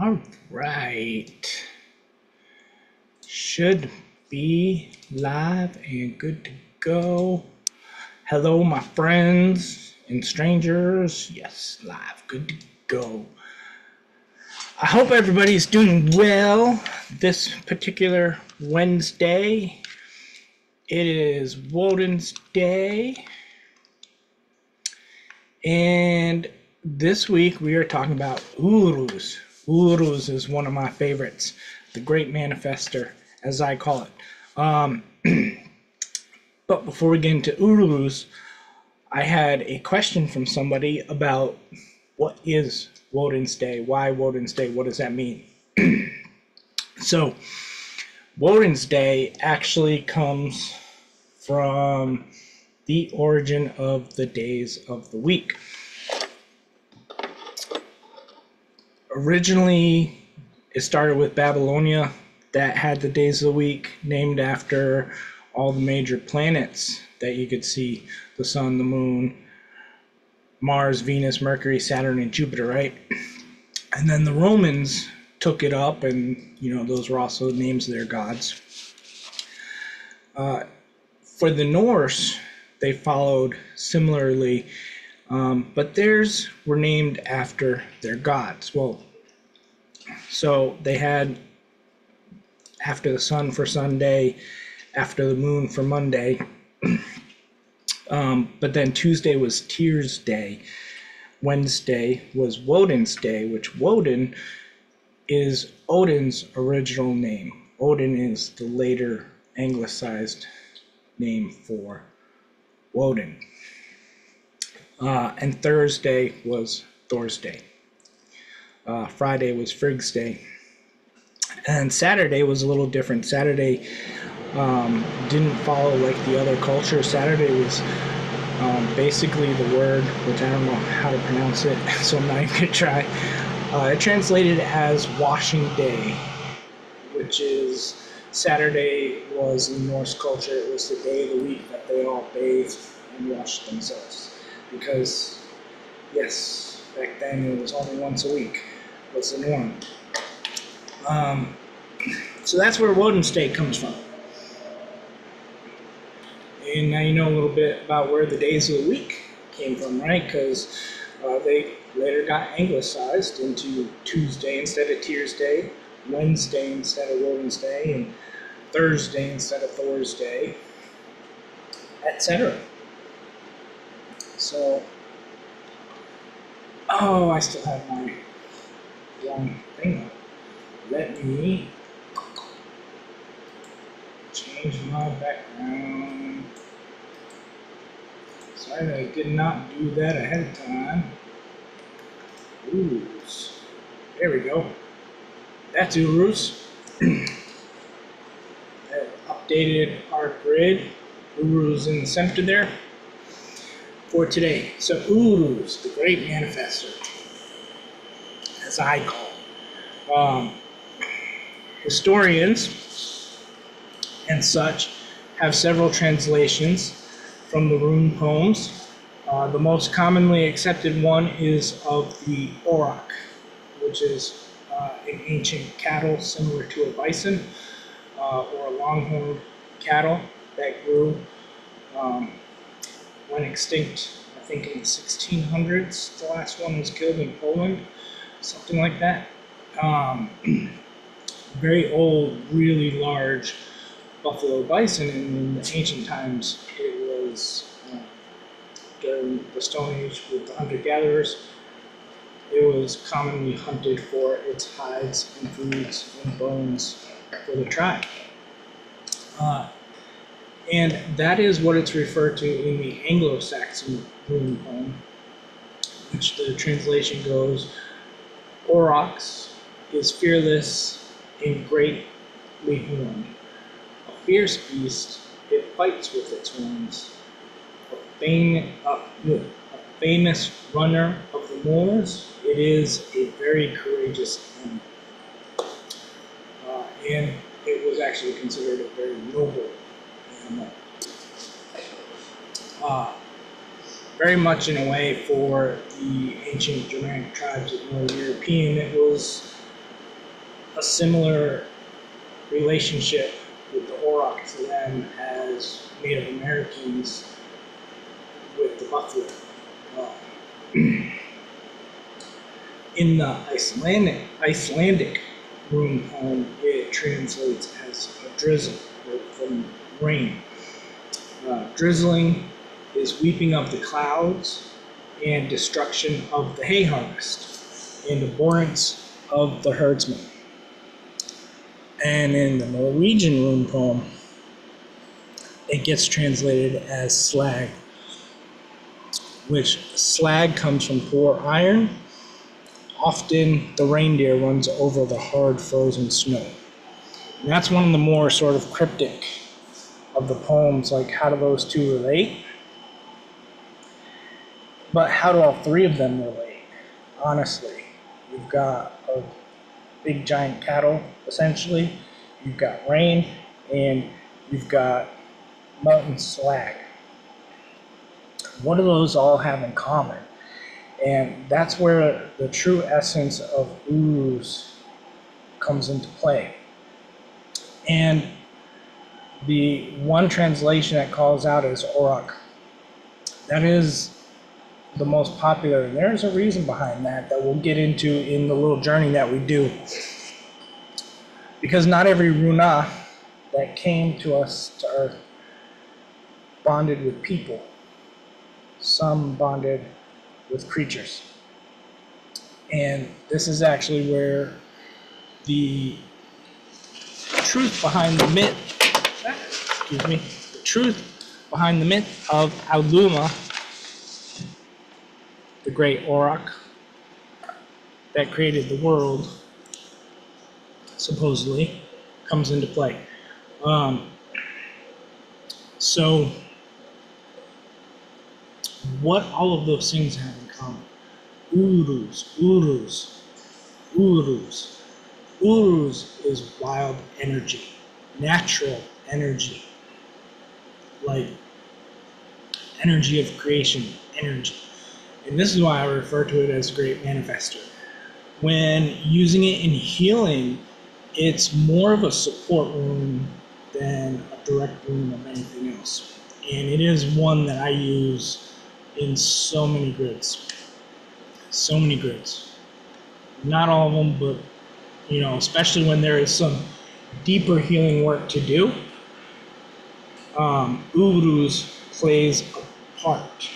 All right. Should be live and good to go. Hello, my friends and strangers. Yes, live, good to go. I hope everybody's doing well this particular Wednesday. It is Wodan's Day. And this week we are talking about Uruz. Uruz is one of my favorites, the great manifestor, as I call it. But before we get into Uruz, I had a question from somebody about what is Wodan's Day? Why Wodan's Day? What does that mean? So, Wodan's Day actually comes from the origin of the days of the week. Originally, it started with Babylonia that had the days of the week named after all the major planets that you could see: the sun, the moon, Mars, Venus, Mercury, Saturn, and Jupiter, right? And then the Romans took it up, and those were also the names of their gods. For the Norse, they followed similarly, but theirs were named after their gods. Well, so they had after the sun for Sunday, after the moon for Monday, but then Tuesday was Tyr's Day, Wednesday was Wodan's Day, which Wodan is Odin's original name. Odin is the later anglicized name for Wodan. And Thursday was Thor's Day. Friday was Frigg's Day. And Saturday was a little different. Saturday didn't follow like the other culture. Saturday was basically the word, which I don't know how to pronounce it, so I'm not even going to try. It translated as washing day, which is Saturday was in Norse culture. It was the day of the week that they all bathed and washed themselves. Because, yes, back then it was only once a week was the norm. So that's where Wodan's Day comes from. And now you know a little bit about where the days of the week came from, right? Because they later got anglicized into Tuesday instead of Tyr's Day, Wednesday instead of Wodan's Day, and Thursday instead of Thor's Day, etc. So, I still have my wrong thing up. Let me change my background. Sorry that I did not do that ahead of time. Uruz. There we go. That's Uruz. Updated our grid. Uruz in the center there for today. So Uruz, the great manifestor, as I call it. Historians and such have several translations from the rune poems. The most commonly accepted one is of the auroch, which is an ancient cattle similar to a bison or a longhorned cattle that grew, went extinct, I think in the 1600s. The last one was killed in Poland, something like that. Very old, really large buffalo bison, and in the ancient times it was during the Stone Age with the hunter-gatherers. It was commonly hunted for its hides and foods and bones for the tribe. And that is what it's referred to in the Anglo-Saxon rune poem, which the translation goes, Aurochs is fearless and greatly horned. A fierce beast, it fights with its horns. A famous runner of the moors, it is a very courageous animal. And it was actually considered a very noble animal. Very much in a way for the ancient Germanic tribes of Northern European, it was a similar relationship with the Auroch to them as Native Americans with the buffalo. In the Icelandic rune poem, it translates as a drizzle, or from rain. Drizzling is weeping of the clouds and destruction of the hay harvest and abhorrence of the herdsman. And in the Norwegian rune poem, it gets translated as slag, which slag comes from poor iron. Often the reindeer runs over the hard frozen snow. And that's one of the more sort of cryptic of the poems, like how do those two relate? But how do all three of them relate? Honestly, you've got a big giant cattle, essentially. You've got rain, and you've got molten slag. What do those all have in common? And that's where the true essence of Uruz comes into play. And the one translation that calls out is Auroch. That is the most popular, and there's a reason behind that that we'll get into in the little journey that we do. Because not every Runa that came to us to Earth bonded with people. Some bonded with creatures. And this is actually where the truth behind the myth, the truth behind the myth of Auluma, the great Auroch that created the world, supposedly, comes into play. So, what all of those things have in common? Uruz, Uruz, Uruz. Uruz is wild energy, natural energy, like energy of creation, energy. And this is why I refer to it as Great Manifestor. When using it in healing, it's more of a support rune than a direct rune of anything else. And it is one that I use in so many grids. So many grids. Not all of them, but especially when there is some deeper healing work to do, Uruz plays a part.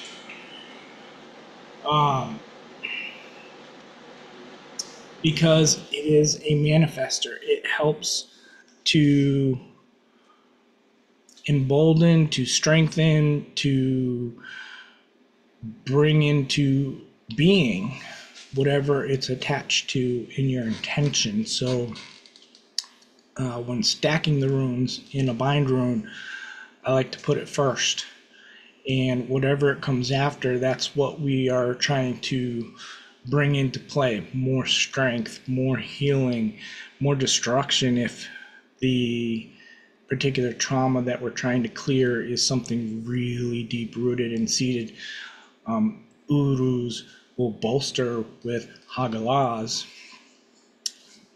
Because it is a manifestor. It helps to embolden, to strengthen, to bring into being whatever it's attached to in your intention. So when stacking the runes in a bind rune, I like to put it first. And whatever it comes after, that's what we are trying to bring into play. More strength, more healing, more destruction if the particular trauma that we're trying to clear is something really deep rooted and seated. Uruz will bolster with Hagalaz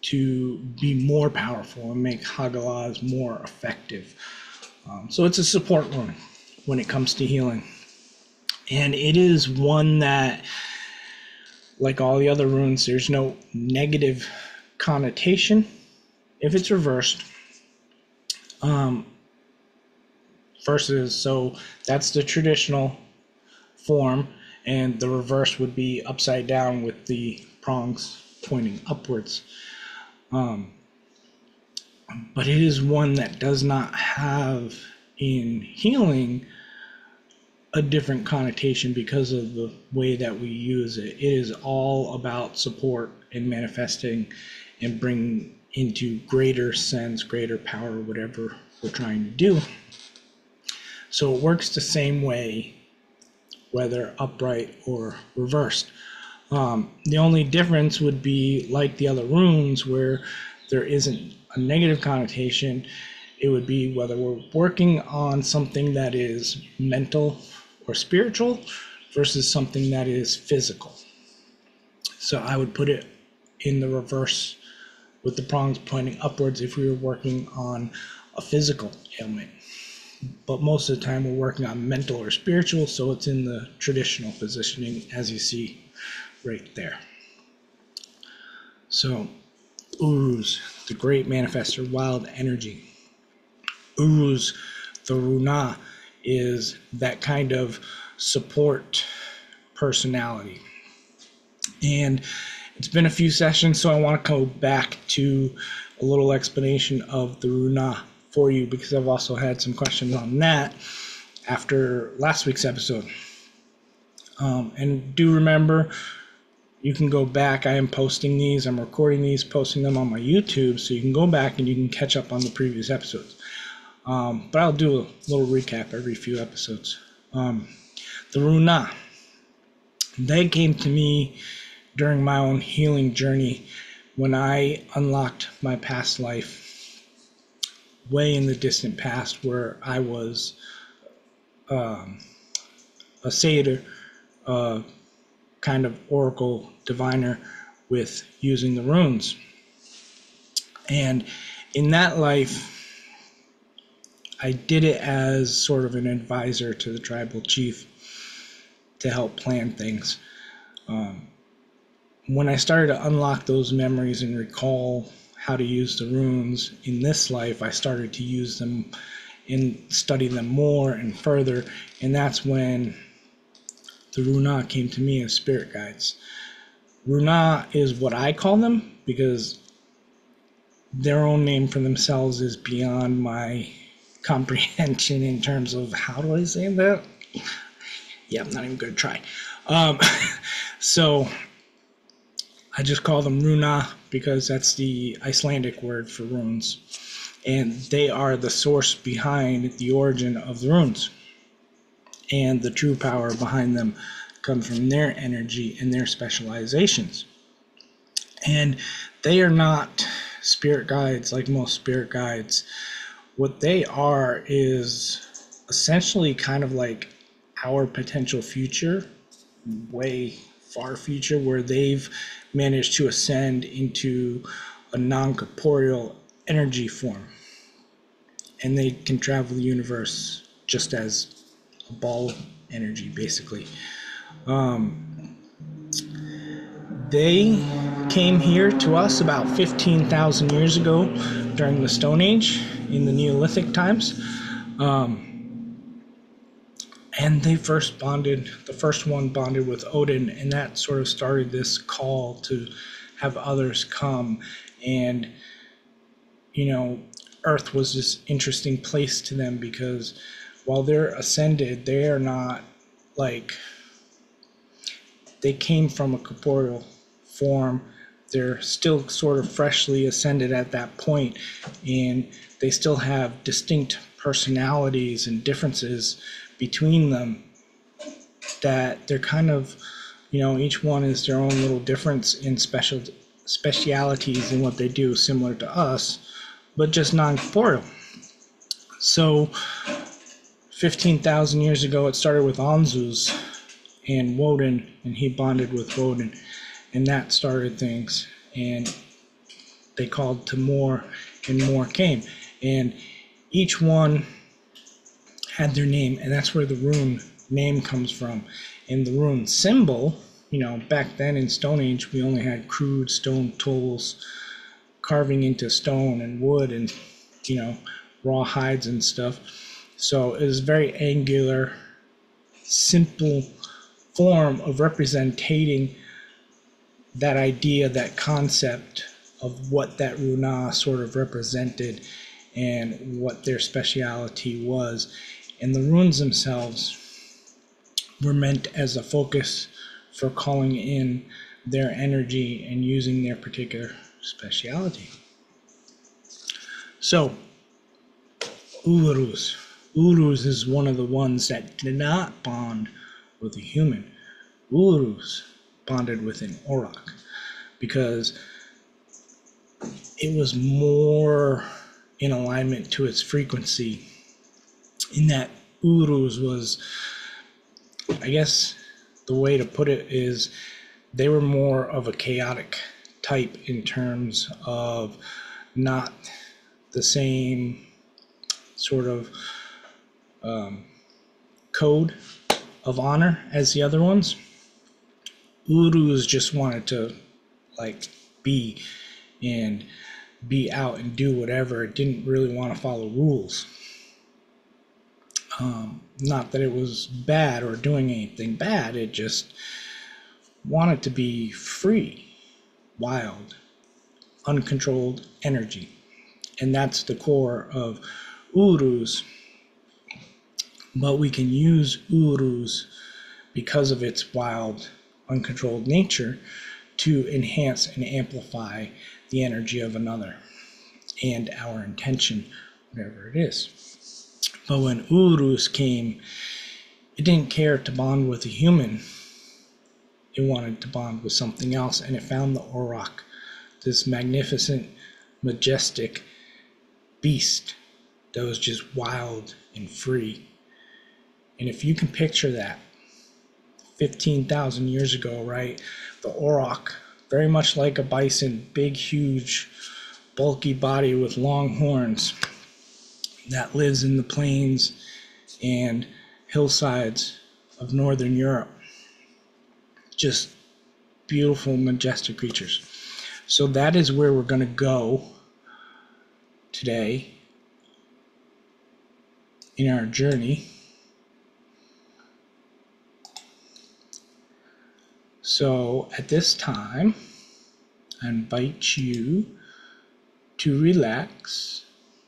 to be more powerful and make Hagalaz more effective. So it's a support rune when it comes to healing. And it is one that, like all the other runes, there's no negative connotation if it's reversed. Versus, so that's the traditional form, and the reverse would be upside down with the prongs pointing upwards. But it is one that does not have in healing a different connotation because of the way that we use it. It is all about support and manifesting and bringing into greater sense, greater power, whatever we're trying to do. So it works the same way, whether upright or reversed. The only difference would be like the other runes where there isn't a negative connotation. It would be whether we're working on something that is mental or spiritual versus something that is physical. So I would put it in the reverse with the prongs pointing upwards if we were working on a physical ailment. But most of the time we're working on mental or spiritual, so it's in the traditional positioning as you see right there. So Uruz, the great manifestor, wild energy. Uruz, the Runa, is that kind of support personality. And it's been a few sessions, so I want to go back to a little explanation of the Runa for you, because I've also had some questions on that after last week's episode. And do remember, you can go back. I am posting these. I'm recording these, posting them on my YouTube, so you can go back and you can catch up on the previous episodes. But I'll do a little recap every few episodes. The Runa, they came to me during my own healing journey when I unlocked my past life way in the distant past, where I was a satyr, kind of oracle diviner with using the runes. And in that life, I did it as sort of an advisor to the tribal chief to help plan things. When I started to unlock those memories and recall how to use the runes in this life, I started to use them and study them more and further, and that's when the Runa came to me as spirit guides. Runa is what I call them, because their own name for themselves is beyond my comprehension in terms of how do I say that? Yeah, I'm not even going to try. So I just call them Runa because that's the Icelandic word for runes. And they are the source behind the origin of the runes. And the true power behind them comes from their energy and their specializations. And they are not spirit guides like most spirit guides. What they are is essentially kind of like our potential future, way far future, where they've managed to ascend into a non-corporeal energy form. And they can travel the universe just as a ball of energy, basically. They came here to us about 15,000 years ago during the Stone Age, in the Neolithic times. And they first bonded, the first one bonded with Wodan, and that sort of started this call to have others come. And, you know, Earth was this interesting place to them because while they're ascended, they are not like, they came from a corporeal form. They're still sort of freshly ascended at that point, and they still have distinct personalities and differences between them that they're kind of, you know, each one is their own little difference in specialities in what they do, similar to us, but just non-corporeal. So 15,000 years ago, it started with Anzus and Wodan, and he bonded with Wodan, and that started things, and they called to more, and more came, and each one had their name, and that's where the rune name comes from. And the rune symbol, you know, back then in Stone Age, we only had crude stone tools, carving into stone and wood and, you know, raw hides and stuff. So it was a very angular, simple form of representing that idea, that concept of what that Runa sort of represented and what their speciality was. And the runes themselves were meant as a focus for calling in their energy and using their particular speciality. So, Uruz. Uruz is one of the ones that did not bond with a human. Uruz bonded with an auroch because it was more in alignment to its frequency, in that Uruz was, I guess the way to put it is, they were more of a chaotic type in terms of not the same sort of code of honor as the other ones. Uruz just wanted to like be out and do whatever. It didn't really want to follow rules. Not that it was bad or doing anything bad, it just wanted to be free, wild, uncontrolled energy. And that's the core of Uruz. But we can use Uruz because of its wild, uncontrolled nature to enhance and amplify the energy of another and our intention, whatever it is. But when Uruz came, it didn't care to bond with a human. It wanted to bond with something else, and it found the Auroch, this magnificent, majestic beast that was just wild and free. And if you can picture that, 15,000 years ago, right? The Auroch, very much like a bison, big, huge, bulky body with long horns that lives in the plains and hillsides of northern Europe. Just beautiful, majestic creatures. So that is where we're going to go today in our journey. So at this time, I invite you to relax,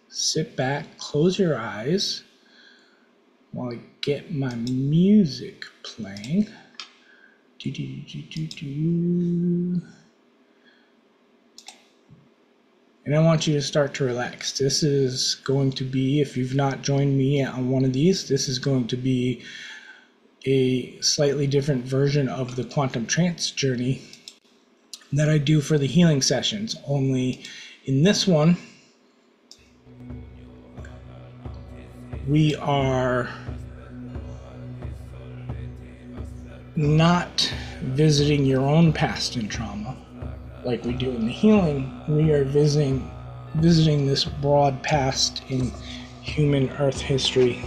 sit back, close your eyes while I get my music playing. And I want you to start to relax. This is going to be, if you've not joined me on one of these, this is going to be a slightly different version of the quantum trance journey that I do for the healing sessions. Only in this one, we are not visiting your own past and trauma like we do in the healing. We are visiting this broad past in human Earth history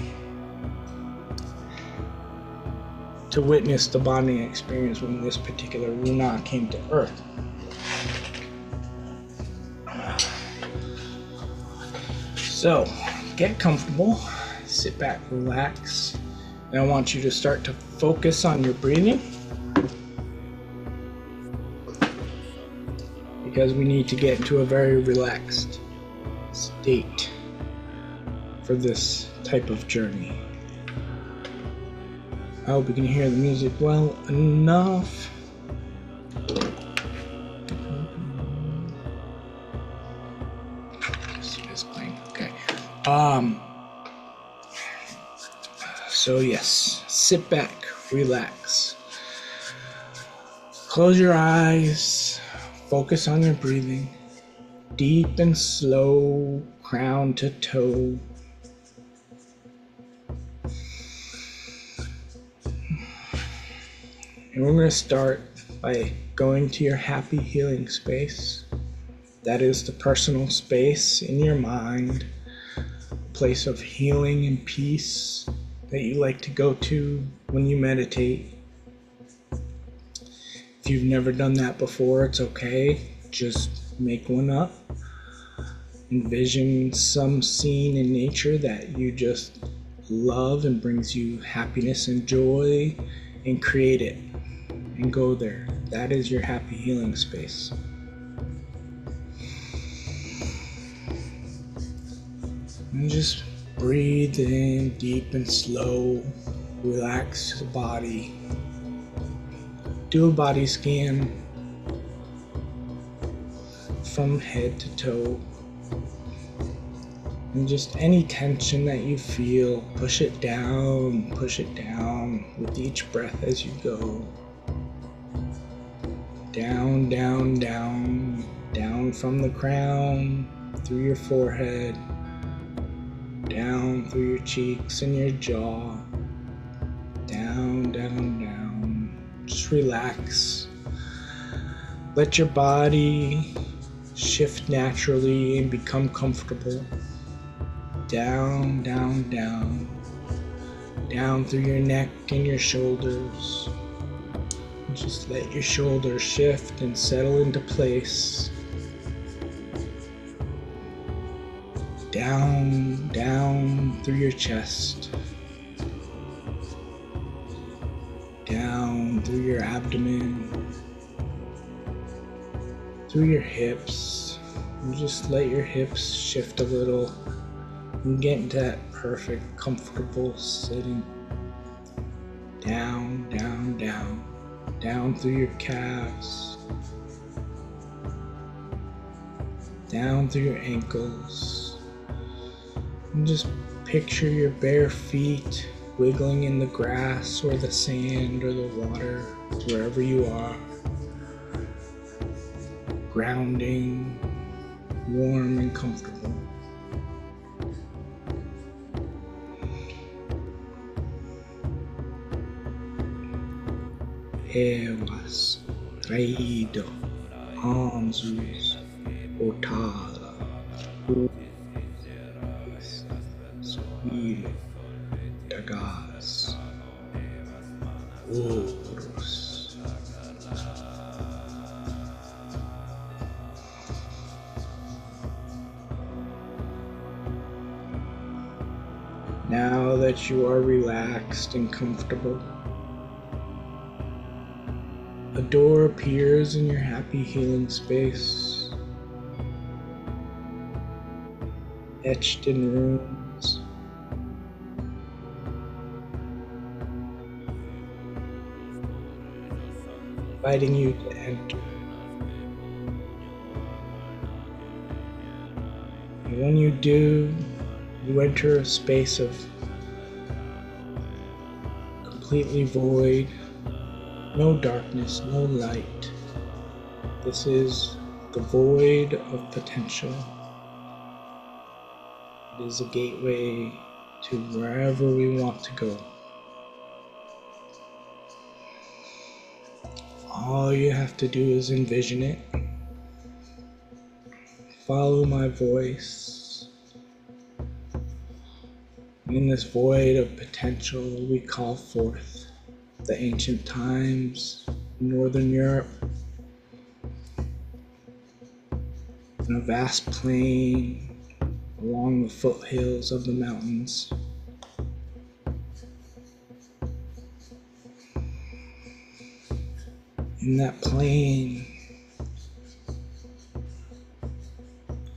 to witness the bonding experience when this particular Runa came to Earth. So, get comfortable, sit back, relax, and I want you to start to focus on your breathing, because we need to get into a very relaxed state for this type of journey. I hope you can hear the music well enough. It's playing. Okay. So yes, sit back, relax. Close your eyes, focus on your breathing. Deep and slow, crown to toe. And we're going to start by going to your happy healing space. That is the personal space in your mind, a place of healing and peace that you like to go to when you meditate. If you've never done that before, it's okay. Just make one up. Envision some scene in nature that you just love and brings you happiness and joy, and create it. And go there. That is your happy healing space. And just breathe in deep and slow. Relax the body. Do a body scan from head to toe. And just any tension that you feel, push it down with each breath as you go. Down, down, down, down from the crown, through your forehead, down through your cheeks and your jaw, down, down, down. Just relax. Let your body shift naturally and become comfortable. Down, down, down. Down through your neck and your shoulders. Just let your shoulders shift and settle into place. Down, down through your chest. Down through your abdomen. Through your hips. And just let your hips shift a little and get into that perfect, comfortable sitting. Down, down, down. Down through your calves. Down through your ankles. And just picture your bare feet wiggling in the grass or the sand or the water, wherever you are. Grounding, warm and comfortable. Evas, Raido, Anzus, Otala, Suil, Hagalaz, Uruz. Now that you are relaxed and comfortable, a door appears in your happy healing space, etched in runes. Inviting you to enter. And when you do, you enter a space of completely void. No darkness, no light. This is the void of potential. It is a gateway to wherever we want to go. All you have to do is envision it. Follow my voice. In this void of potential, we call forth the ancient times in Northern Europe, on a vast plain along the foothills of the mountains. In that plain,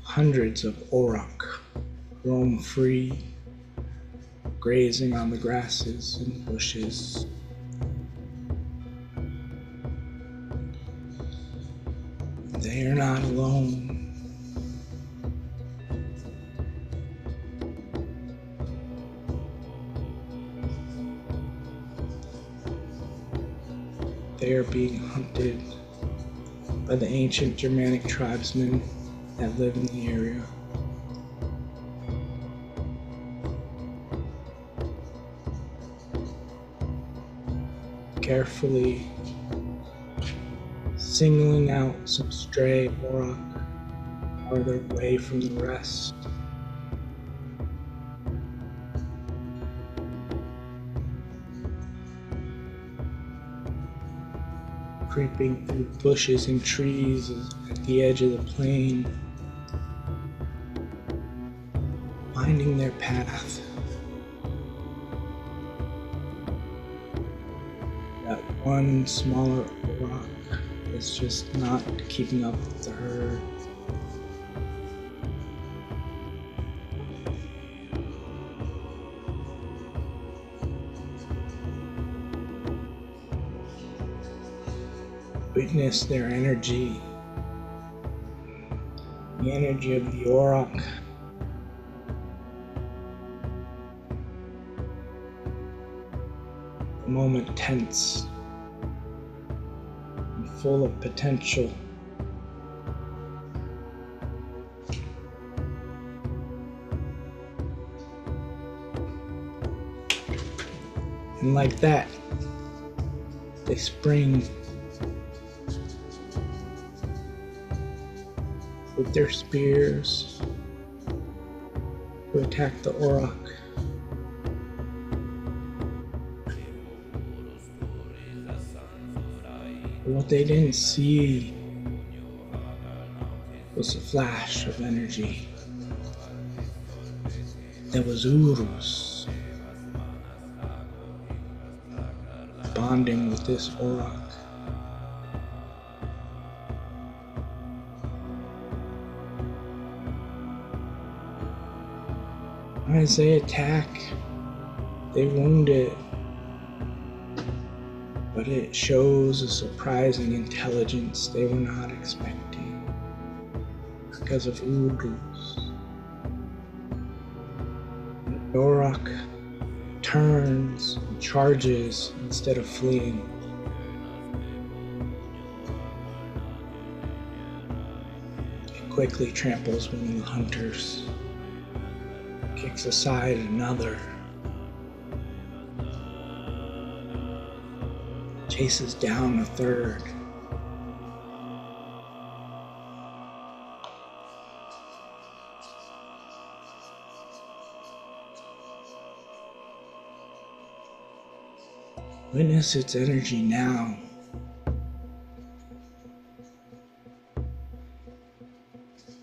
hundreds of auroch roam free, grazing on the grasses and bushes. They are not alone. They are being hunted by the ancient Germanic tribesmen that live in the area. Carefully singling out some stray auroch farther away from the rest. Creeping through bushes and trees at the edge of the plain, finding their path. That one smaller auroch is just not keeping up with the herd. Witness their energy, the energy of the auroch. The moment tense and full of potential. And like that, they spring with their spears to attack the Auroch. But what they didn't see was a flash of energy. That was Uruz bonding with this Auroch. As they attack, they wound it, but it shows a surprising intelligence they were not expecting because of Uruz. The Auroch turns and charges instead of fleeing. It quickly tramples one of the hunters, kicks aside another, chases down a third. Witness its energy now.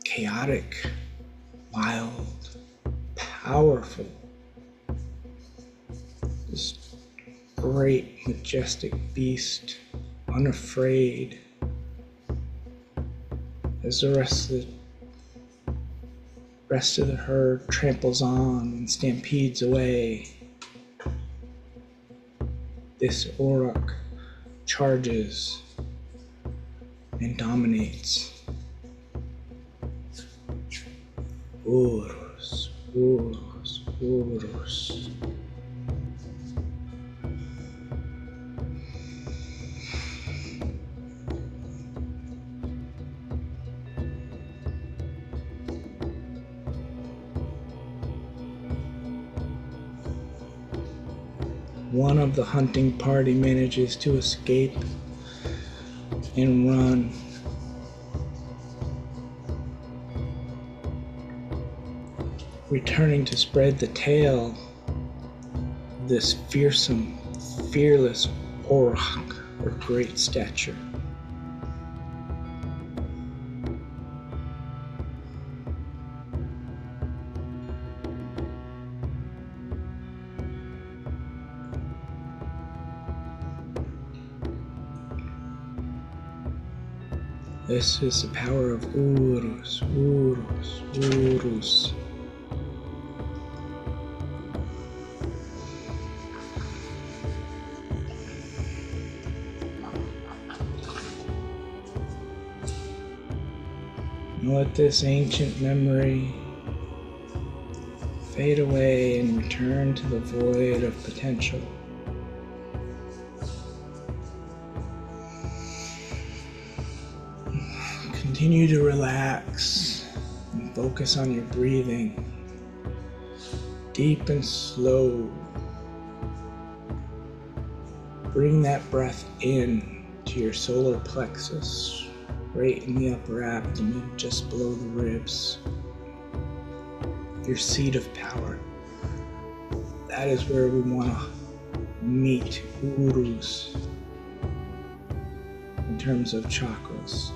Chaotic, wild, powerful. This great, majestic beast, unafraid, as the rest of the herd tramples on and stampedes away. This Auroch charges and dominates. Uruz, Uruz, Uruz. One of the hunting party manages to escape and run. Returning to spread the tale of this fearsome, fearless Auroch of great stature. This is the power of Uruz, Uruz, Uruz. Let this ancient memory fade away and return to the void of potential. Continue to relax and focus on your breathing, deep and slow. Bring that breath in to your solar plexus, right in the upper abdomen, just below the ribs. Your seat of power. That is where we want to meet Uruz in terms of chakras.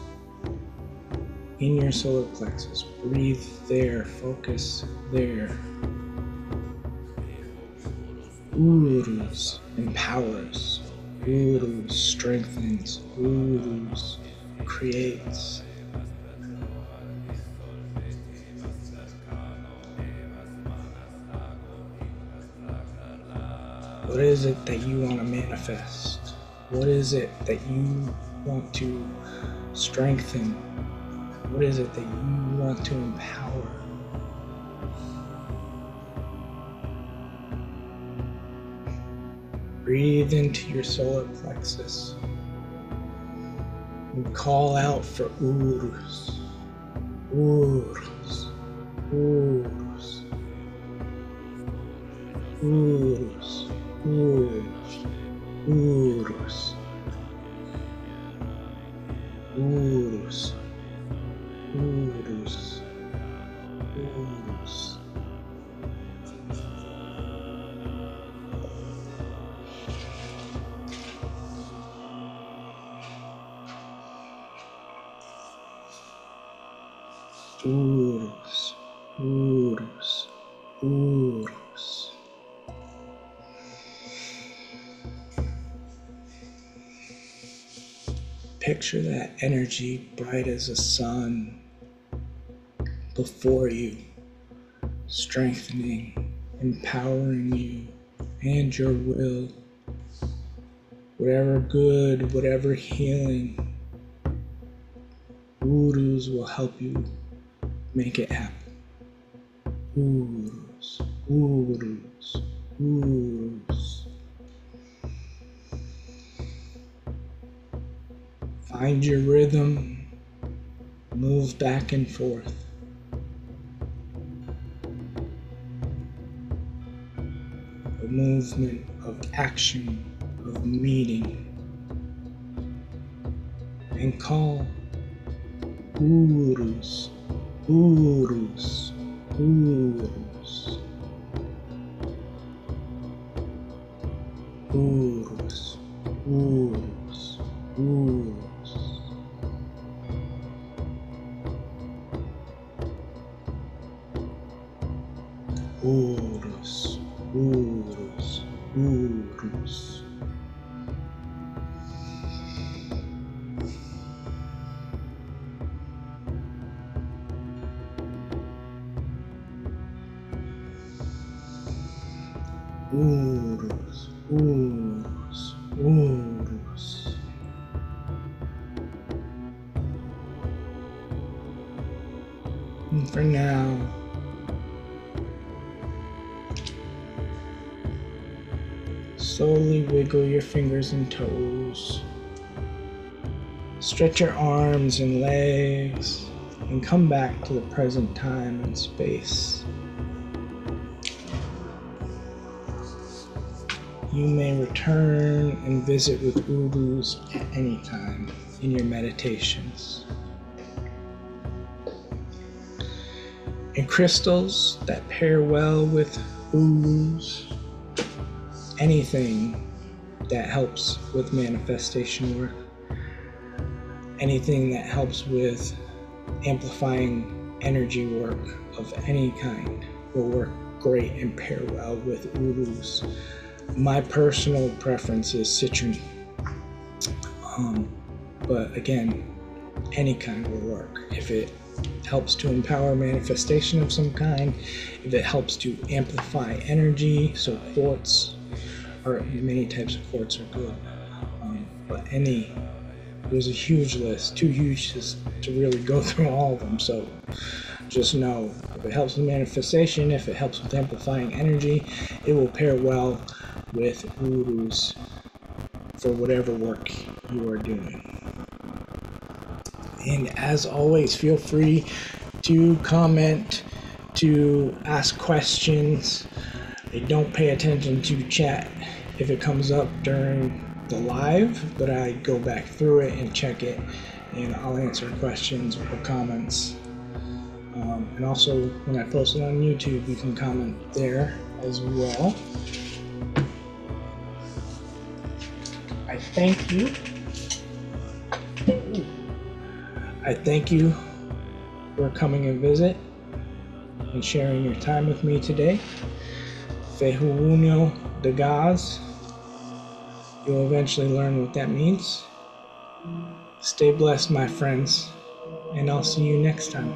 In your solar plexus, breathe there, focus there. Uruz empowers, Uruz strengthens, Uruz creates. What is it that you want to manifest? What is it that you want to strengthen? What is it that you want to empower? Breathe into your solar plexus and call out for Uruz, Uruz, Uruz, Uruz, Uruz, Uruz, Uruz, Uruz. Uruz, Uruz, Uruz. Picture that energy bright as the sun before you, strengthening, empowering you and your will. Whatever good, whatever healing, Uruz will help you make it happen. Uruz, Uruz, Uruz. Find your rhythm, move back and forth. A movement of action, of meeting, and call Uruz, Uruz, Uruz, Uruz, Uruz, Uruz. Uruz, Uruz, Uruz. Uruz, Uruz, Uruz. And for now, slowly wiggle your fingers and toes. Stretch your arms and legs and come back to the present time and space. You may return and visit with Uruz at any time in your meditations. And crystals that pair well with Uruz, anything that helps with manifestation work, anything that helps with amplifying energy work of any kind will work great and pair well with Uruz. My personal preference is citrine, but again, any kind will work. If it helps to empower manifestation of some kind, if it helps to amplify energy, so quartz, or many types of quartz are good, but there's a huge list, too huge to really go through all of them, so just know, if it helps with manifestation, if it helps with amplifying energy, it will pair well with Uruz for whatever work you are doing. And as always, feel free to comment, to ask questions. I don't pay attention to chat if it comes up during the live, but I go back through it and check it, and I'll answer questions or comments. And also, when I post it on YouTube, you can comment there as well. I thank you. I thank you for coming and visit and sharing your time with me today. Fehuunio de Gaz. You'll eventually learn what that means. Stay blessed, my friends, and I'll see you next time.